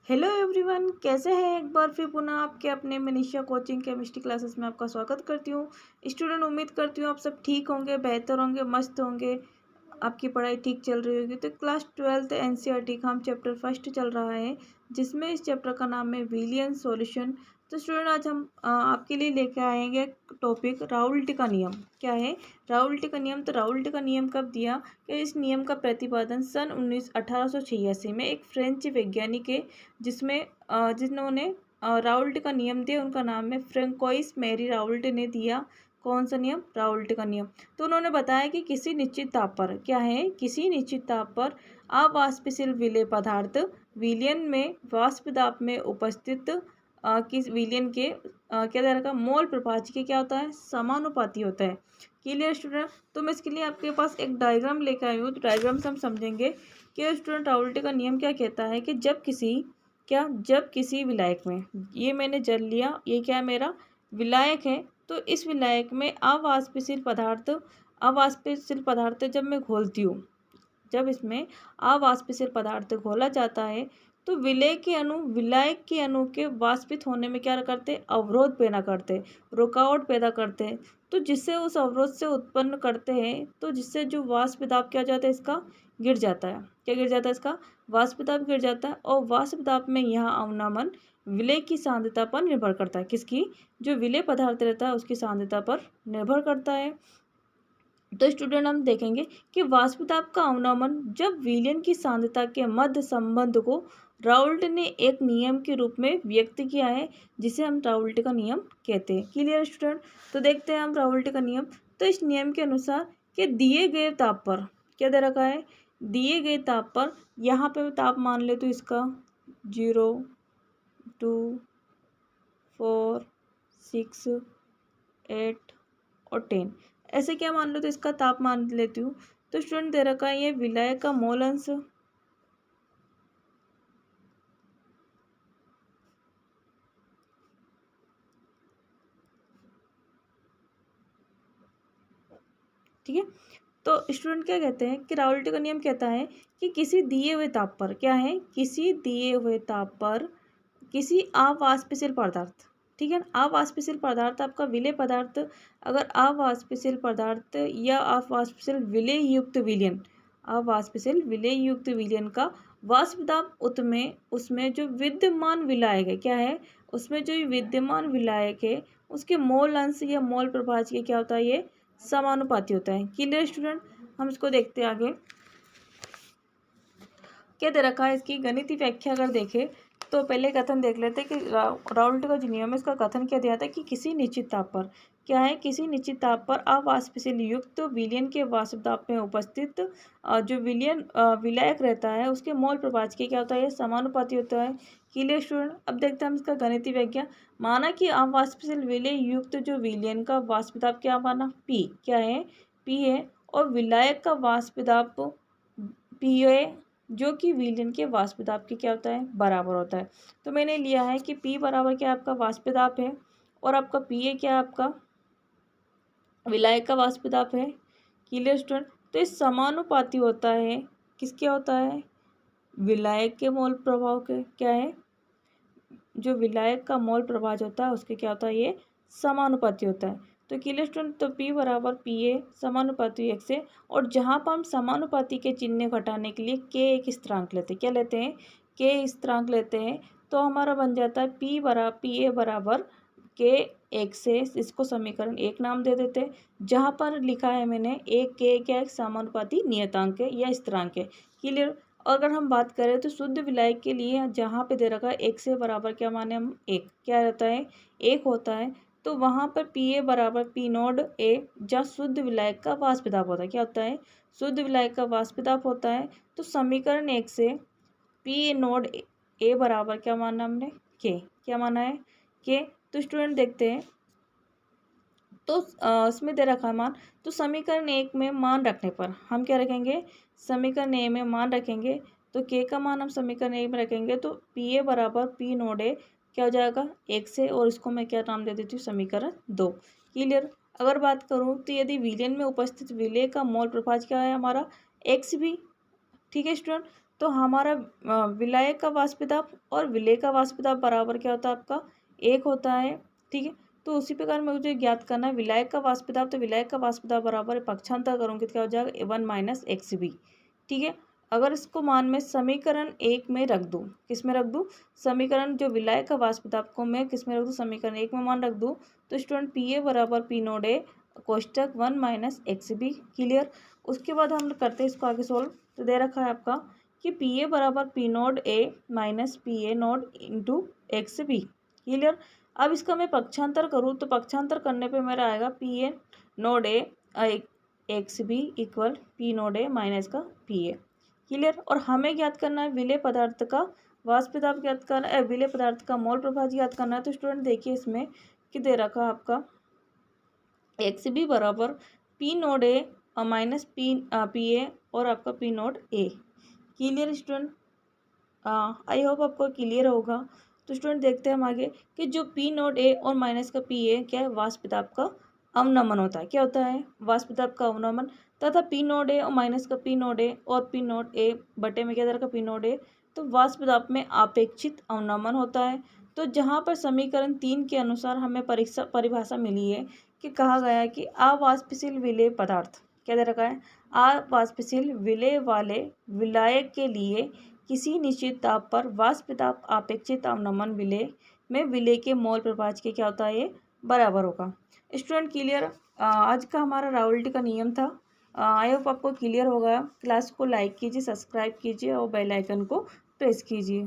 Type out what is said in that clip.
Hello everyone, कैसे हैं। एक बार फिर पुनः आपके अपने मनीषा कोचिंग केमिस्ट्री क्लासेस में आपका स्वागत करती हूँ। स्टूडेंट, उम्मीद करती हूँ आप सब ठीक होंगे, बेहतर होंगे, मस्त होंगे, आपकी पढ़ाई ठीक चल रही होगी। तो क्लास 12th एनसीईआरटी का हम चैप्टर फर्स्ट चल रहा है, जिसमें इस चैप्टर का नाम है विलियन सॉल्यूशन। तो स्टूडेंट, आज हम आपके लिए लेके आएंगे टॉपिक राउल्ट का नियम। क्या है राउल्ट का नियम? तो राउल्ट का नियम कब दिया? कि इस नियम का प्रतिपादन सन 1886 में एक फ्रेंच वैज्ञानिक है, जिन्होंने राउल्ट का नियम दिया। उनका नाम है फ्रेंकोइस मैरी राउल्ट ने दिया। कौन सा नियम? राउल्ट का नियम। तो उन्होंने बताया कि किसी निश्चित ताप पर, क्या है, किसी निश्चित ताप पर अवाष्पशील विलेय पदार्थ विलयन में वाष्प दाब में उपस्थित किस विलयन के क्या दे रखा, मोल प्रभाज्य के क्या होता है, समानुपाती होता है। Clear student? तो मैं इसके लिए आपके पास एक डायग्राम लेकर आई हूँ। तो डायग्राम से हम समझेंगे कि स्टूडेंट राउल्ट का नियम क्या कहता है कि जब किसी विलायक में, ये मैंने जल लिया, ये क्या है, मेरा विलायक है। तो इस विलायक में अवाष्पशील पदार्थ जब मैं घोलती हूँ, जब इसमें अवाष्पशील पदार्थ घोला जाता है, तो विलायक के अणु के वाष्पित होने में क्या करते हैं, अवरोध पैदा करते हैं, रुकावट पैदा करते हैं। तो जिससे उस अवरोध से उत्पन्न करते हैं, तो जिससे जो वाष्प दाब क्या हो जाता है, इसका गिर जाता है। क्या गिर जाता है? इसका वाष्प दाब गिर जाता है। और वाष्प दाब में यहाँ अवनमन विलेय की सांद्रता पर निर्भर करता है। किसकी? जो विलेय पदार्थ रहता है उसकी सांद्रता पर निर्भर करता है। तो स्टूडेंट, हम देखेंगे कि वाष्प दाब का अवनमन जब विलयन की सांद्रता के मध्य संबंध को राउल्ट ने एक नियम के रूप में व्यक्त किया है, जिसे हम राउल्ट का नियम कहते हैं। Clear student? तो देखते हैं हम राउल्ट का नियम। तो इस नियम के अनुसार कि दिए गए ताप पर, क्या दे रखा है, दिए गए ताप पर, यहाँ पे ताप मान ले तो इसका 0, 2, 4, 6, 8 और 10, ऐसे क्या मान लो, तो इसका ताप मान लेती हूँ। तो स्टूडेंट, दे रखा है ये विलायक का मोल अंश, ठीक है। तो स्टूडेंट, क्या कहते हैं कि राउल्ट का नियम कहता है कि किसी दिए हुए ताप पर, क्या है, किसी दिए हुए ताप पर किसी अवाष्पशील पदार्थ, ठीक है ना, अवाष्पशील पदार्थ आपका विलेय पदार्थ, अगर अवाष्पशील पदार्थ या अवाष्पशील विलेय युक्त विलयन का वाष्प दाब उसमें जो विद्यमान विलायक है, क्या है, उसमें जो विद्यमान विलायक है उसके मोल अंश या मोल प्रभाज्य के क्या होता है, ये समानुपाती होता है। Clear student? हम इसको देखते हैं आगे। क्या दे रखा है, इसकी गणितीय व्याख्या अगर देखें तो पहले कथन देख लेते हैं कि राउल्ट का जो नियम है, इसका कथन क्या दिया था कि किसी निश्चित ताप पर, क्या है, किसी निश्चित ताप पर अवाष्पशील युक्त विलयन के वाष्प दाब में उपस्थित जो विलायक रहता है उसके मोल प्रभाज्य के क्या होता है, समानुपाती होता है। Clear student? अब देखते हैं हम इसका गणितीय व्याख्या। माना कि अवाष्पशील विलय युक्त जो विलयन का वाष्प दाब क्या माना, पी, क्या है, पी है, और विलायक का वाष्प दाब पी है, जो कि विलयन के वाष्प दाब के क्या होता है, बराबर होता है। तो मैंने लिया है कि P बराबर क्या आपका वाष्प दाब है, और आपका PA क्या आपका विलायक का वाष्प दाब है। Clear student? तो इस समानुपाती होता है, किसके होता है, विलायक के मोल प्रभाव के, क्या है, जो विलायक का मोल प्रभाव होता है उसके क्या होता है, ये समानुपाती होता है। तो क्लियर स्टूडेंट? तो P बराबर PA समानुपाती 1 से, और जहाँ पर हम समानुपाती के चिन्ह घटाने के लिए K एक स्थिरांक लेते हैं, क्या लेते हैं, K स्थिरांक लेते हैं, तो हमारा बन जाता है PA बराबर K 1 से, इसको समीकरण 1 नाम दे देते हैं। जहाँ पर लिखा है मैंने एक K क्या, एक समानुपाती नियतांक है या स्थिरांक है। क्लियर? अगर हम बात करें तो शुद्ध विलायक के लिए जहाँ पे दे रखा है 1 से बराबर क्या माने हम, 1 क्या रहता है, 1 होता है। तो वहाँ पर PA बराबर P नोड A, जहाँ शुद्ध विलायक का वाष्प दाब होता है, क्या होता है, शुद्ध विलायक का वाष्प दाब होता है। तो समीकरण 1 से P नोड A बराबर क्या माना हमने, K, क्या माना है, K। तो स्टूडेंट देखते हैं, तो इसमें दे रखा है मान, तो समीकरण 1 में मान रखने पर हम क्या रखेंगे, समीकरण ए में मान रखेंगे, तो के का मान हम समीकरण ए में रखेंगे, तो पी ए बराबर पी नोड ए क्या हो जाएगा, 1 से, और इसको मैं क्या नाम दे देती हूँ, समीकरण 2। क्लियर? अगर बात करूँ तो यदि विलयन में उपस्थित विलेय का मोल प्रभाज्य क्या है हमारा, एक्स भी, ठीक है स्टूडेंट। तो हमारा विलायक का वाष्प दाब और विलेय का वाष्प दाब बराबर क्या होता है आपका 1 होता है। ठीक है, तो उसी प्रकार मुझे ज्ञात करना है विलायक का वाष्प दाब, तो विलायक का वाष्प दाब बराबर है, पक्षांतर करूँगी तो क्या हो जाएगा 1 माइनस XB। ठीक है, अगर इसको मान में समीकरण 1 में रख दूँ, किस में रख दूँ, समीकरण जो विलायक का वाष्प दाब को मैं किस में रख दूँ, समीकरण 1 में मान रख दूँ, तो स्टूडेंट PA बराबर P node A कोष्टक 1 minus XB। Clear. उसके बाद हम करते हैं इसको आगे सोल्व। तो दे रखा है आपका कि PA बराबर P node A minus PA node into XB। Clear. अब इसका मैं पक्षांतर करूँ तो पक्षांतर करने पे मेरा आएगा PA node A XB equal P node A minus का PA। क्लियर। और हमें ज्ञात करना है विलेय पदार्थ का वाष्प दाब ज्ञात करना है, विलेय पदार्थ का मोल प्रभाव ज्ञात करना है। तो स्टूडेंट देखिए इसमें कि दे रखा आपका XB बराबर P node A minus PA और आपका P node A। Clear student, I hope आपको क्लियर होगा। तो स्टूडेंट देखते हैं हम आगे कि जो P नोड A और माइनस का PA क्या है, वाष्प दाब का अवनमन होता है। क्या होता है, वाष्प दाब का अवनमन, तथा P नोड A और माइनस का P नोड A और P नोड A बटे में क्या दे रखा P नोड A, तो वाष्प दाब में अपेक्षित अवनमन होता है। तो जहाँ पर समीकरण 3 के अनुसार हमें परिभाषा मिली है कि कहा गया है कि अवाष्पशील विलेय पदार्थ, क्या दे रखा है, अवाष्पशील विलेय वाले विलायक के लिए किसी निश्चित ताप पर वाष्प दाब अपेक्षित अवनमन विलेय में विलेय के मोल प्रभाव के क्या होता है, ये बराबर होगा। स्टूडेंट क्लियर, आज का हमारा राउल्टी का नियम था। आई होप आपको क्लियर होगा। क्लास को लाइक कीजिए, सब्सक्राइब कीजिए और बेल आइकन को प्रेस कीजिए।